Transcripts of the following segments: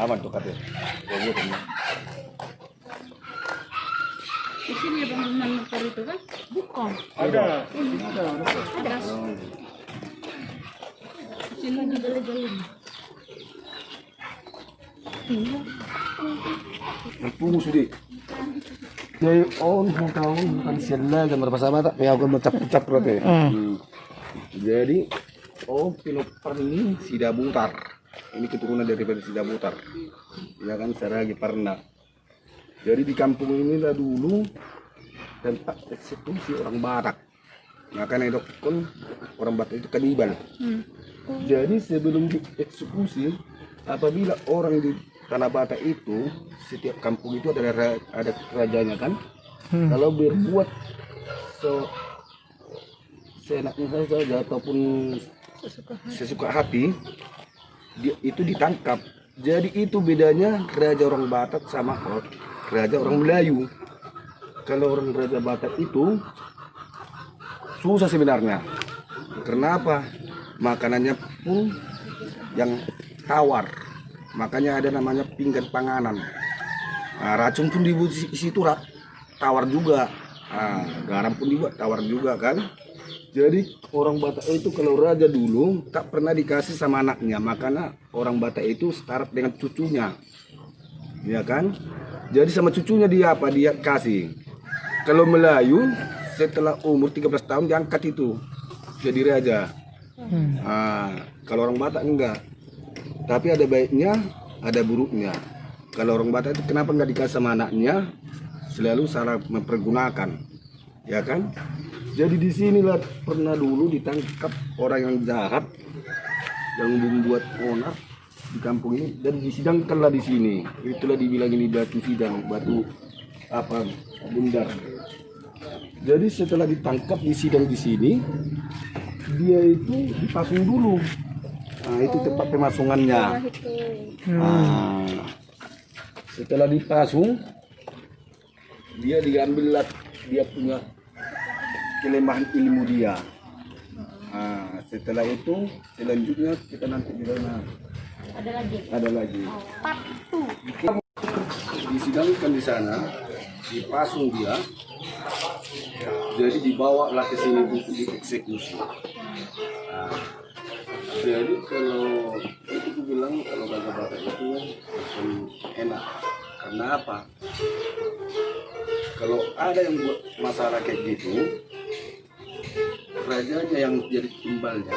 aman tuh katanya. Di sini ya bangunan motor itu kan? Bukan. Ada. Ada. Di sini digali-gali. Pungus di. Jadi mau tahu bukan sila dan bersama tak ya aku mencap-cap berarti. Jadi Piloper ini Sidabutar. Ini keturunan daripada Sidabutar. Ya kan saya lagi pernah. Jadi di kampung ini lah dulu tempat eksekusi orang Batak. Makanya itu pun orang Batak itu kanibal. Jadi sebelum dieksekusi, apabila orang di Tanah Batak itu, setiap kampung itu ada kerajanya kan. Kalau berbuat seenaknya saja ataupun sesuka hati, dia itu ditangkap. Jadi itu bedanya raja orang Batak sama raja orang Melayu. Kalau orang raja Batak itu susah sebenarnya. Kenapa? Makanannya pun yang tawar. Makanya ada namanya pinggan panganan. Nah, racun pun dibuat di situ tawar juga. Nah, garam pun dibuat tawar juga kan. Jadi orang Batak itu kalau raja dulu tak pernah dikasih sama anaknya. Makanya orang Batak itu setara dengan cucunya. Ya kan? Jadi sama cucunya dia apa? Dia kasih. Kalau Melayu setelah umur 13 tahun diangkat itu jadi raja. Nah, kalau orang Batak enggak. Tapi ada baiknya, ada buruknya. Kalau orang Batak itu kenapa nggak dikasih sama anaknya? Selalu salah mempergunakan, ya kan? Jadi di sinilah pernah dulu ditangkap orang yang jahat, yang membuat onar di kampung ini dan disidangkanlah di sini. Itulah dibilang ini batu sidang, batu apa bundar. Jadi setelah ditangkap disidang di sini, dia itu dipasung dulu. Nah, itu tempat pemasungannya. Nah, setelah dipasung, dia diambil dia punya kelemahan ilmu dia. Nah, setelah itu selanjutnya kita nanti di sana. Ada lagi. Disidangkan di sana, dipasung dia. Jadi dibawalah ke sini untuk dieksekusi. Nah, jadi kalau itu aku bilang kalau Raja Batak itu enak. Karena apa? Kalau ada yang buat masalah kayak gitu, rajanya yang jadi timbalnya.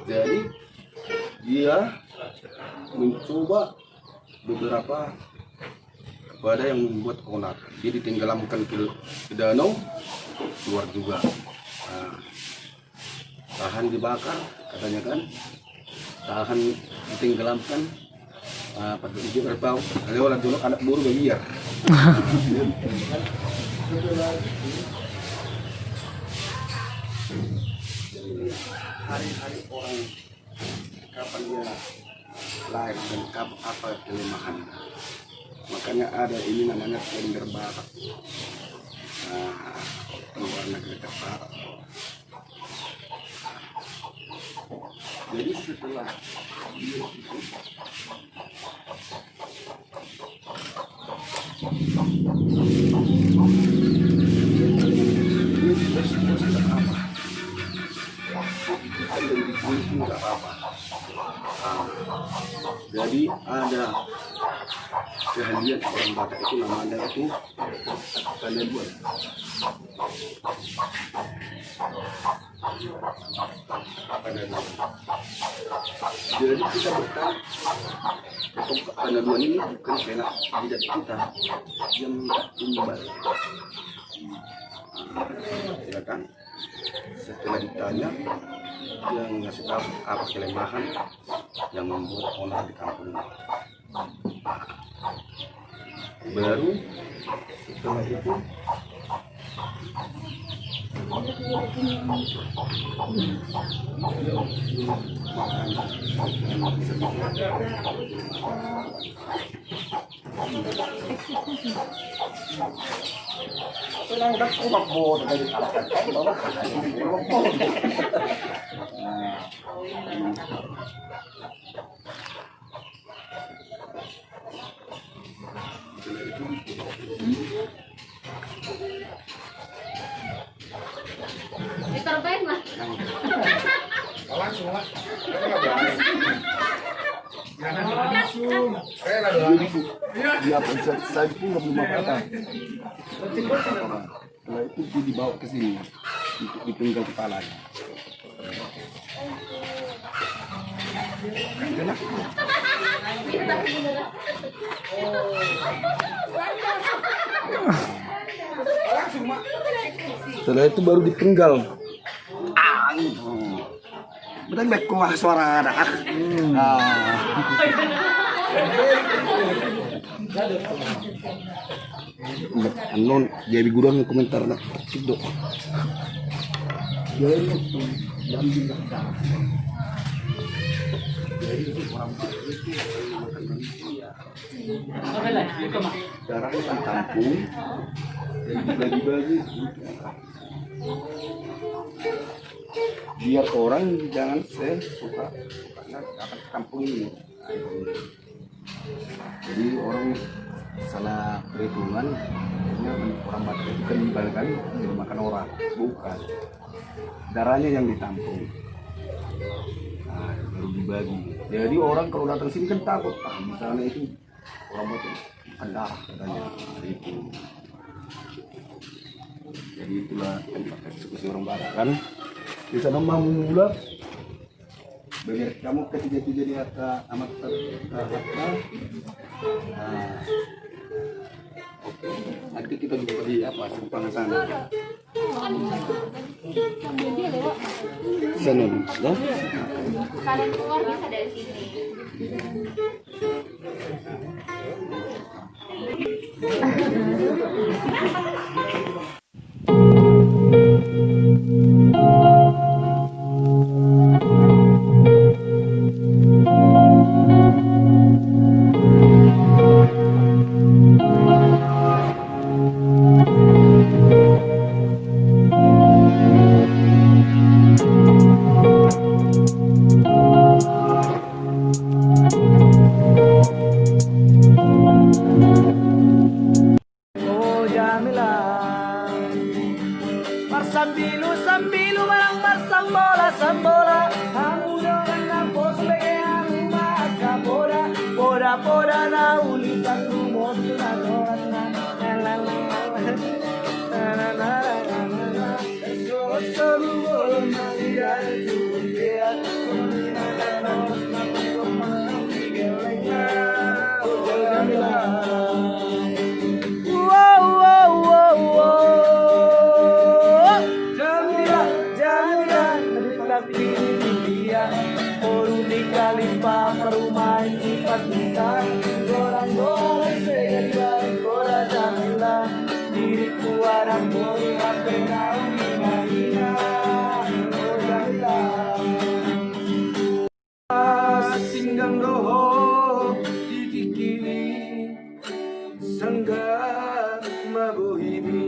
Jadi dia mencoba beberapa kepada yang membuat onar. Dia ditenggelamkan ke danau, keluar juga. Nah, tahan dibakar katanya kan, tahan ditenggelamkan. Pada ujung kerbau, ada orang dulu anak buru biar. Hari-hari orang kapan dia lahir dan kapan apa kelemahan. Makanya ada ini namanya kalender Batak. Nah, keluar negeri Batak. Jadi setelah dia itu jadi ada keahlian orang Batak itu namanya itu kalebuan. Jadi kita bertanya kalebuan ini bukan karena tidak kita yang timbal, ya kan? Setelah ditanya yang ngasih tahu apa kelemahan yang membuat onar di kampung ini. Baru setelah itu dia pencet saya pun nggak belum apa-apa. Setelah itu dia dibawa ke sini untuk dipenggal kepalanya. Enak. Setelah itu baru dipenggal. Betul nggak kuah suara anak. Anon jadi gurang komentar nak sidok. Darah ditampung dan dibagi biar orang jangan suka akan kampung ini. Jadi orang salah perhitungan, orang Batak itu kan kali jadi makan orang, bukan darahnya yang ditampung. Nah, baru dibagi. Jadi orang kalau datang sini kan takut, misalnya itu orang Batak makan darah katanya. Itu. Jadi itulah tempat eksekusi orang Batak kan. Di sana mula bagi kamu ketiga-tiga di atas amat harta. Nah, oke. Nanti kita jumpa di apa simpang sana. Sana, ya? Kalian keluar bisa dari sini. Sambilu sambilu marang marsambola sambola hamu dengan bos begean maka boda boda boda na ulitan lumos na doran na la la la la la so so lu maria julia na na na na ko miguel na perumahan sifat kita gorang-gorang segala gora jamila diriku orang boleh apa kau hina-hina oh jamila singgang doho ditiki sangga mabuhimi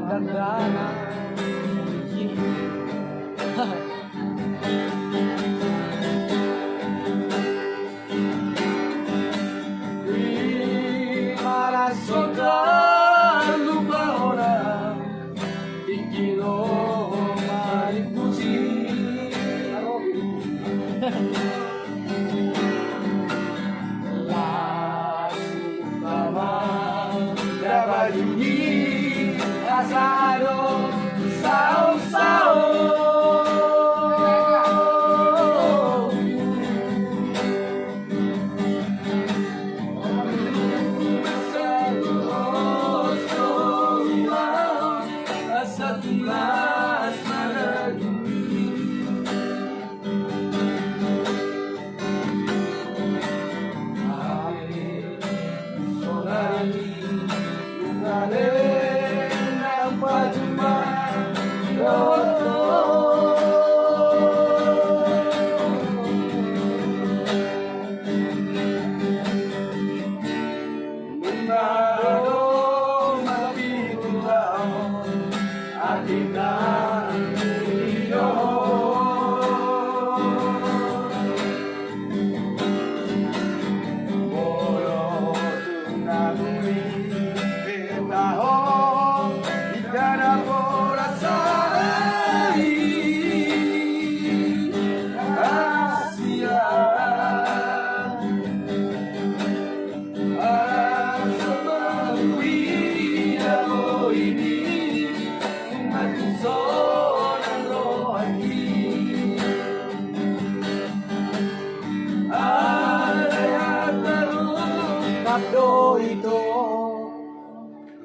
dandanan. Di mana sudah lupa orang bikin maripusi. La suka dapat bunyi asado sao-sao.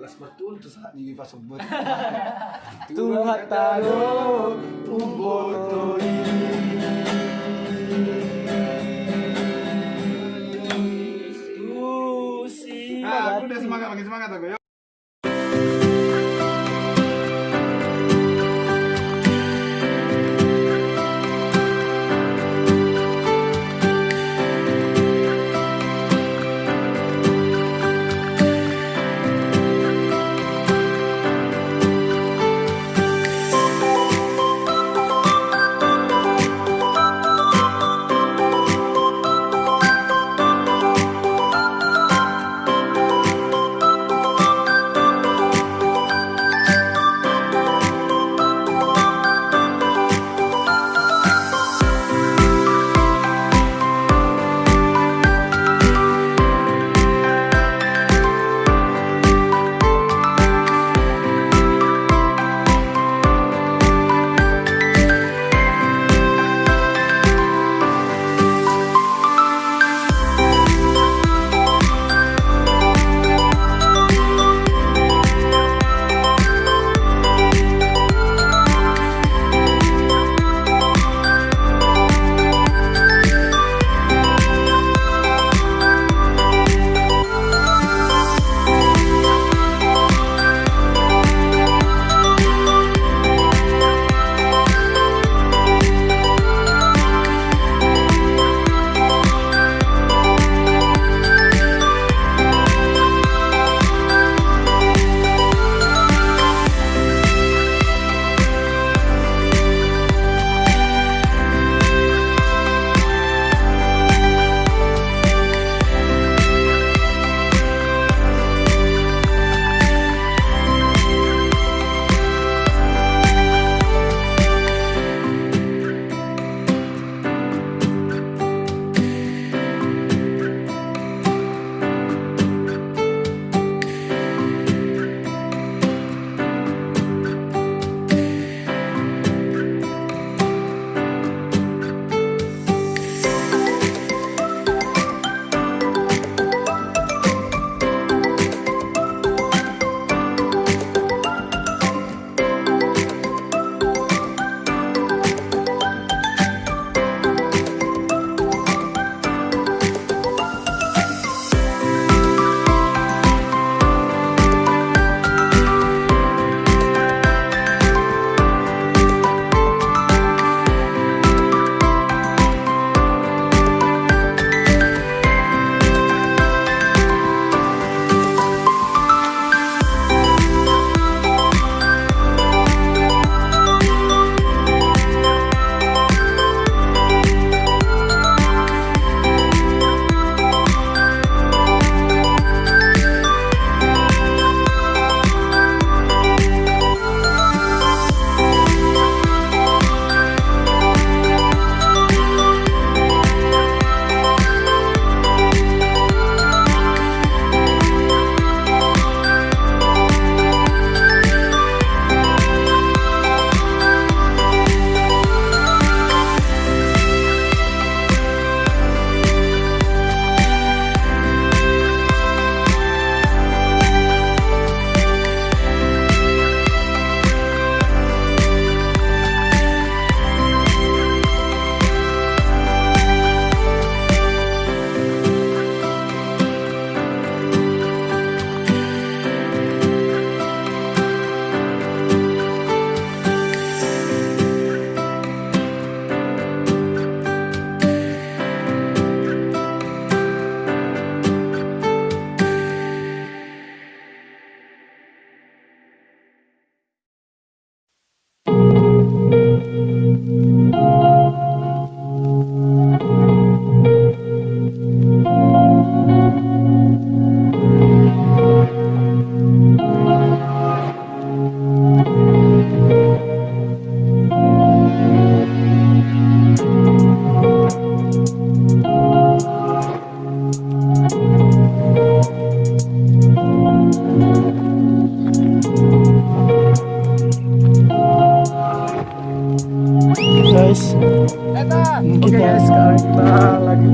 Alas betul tuh saat ini pas sebut. Tuhan tahu umboto Nah, aku udah semangat, makin semangat aku. Yuk.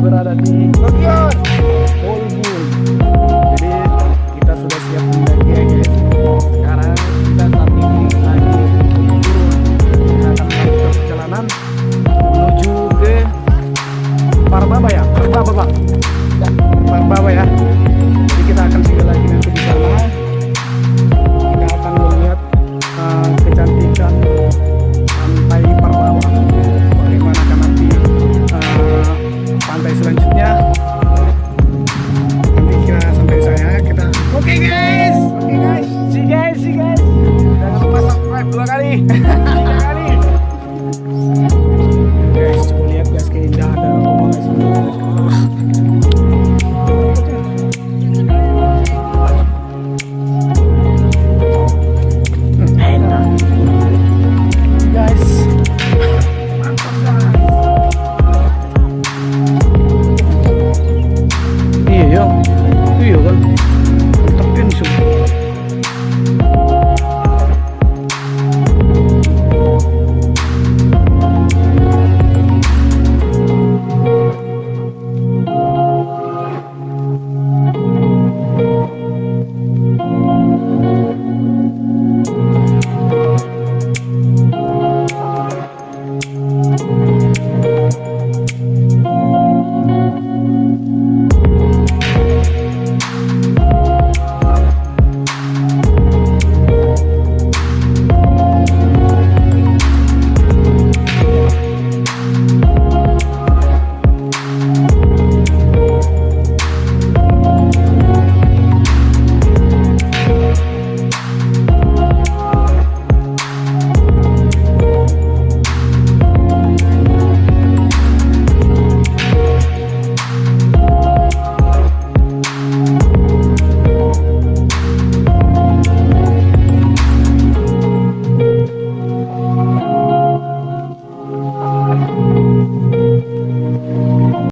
berada di Tokyo.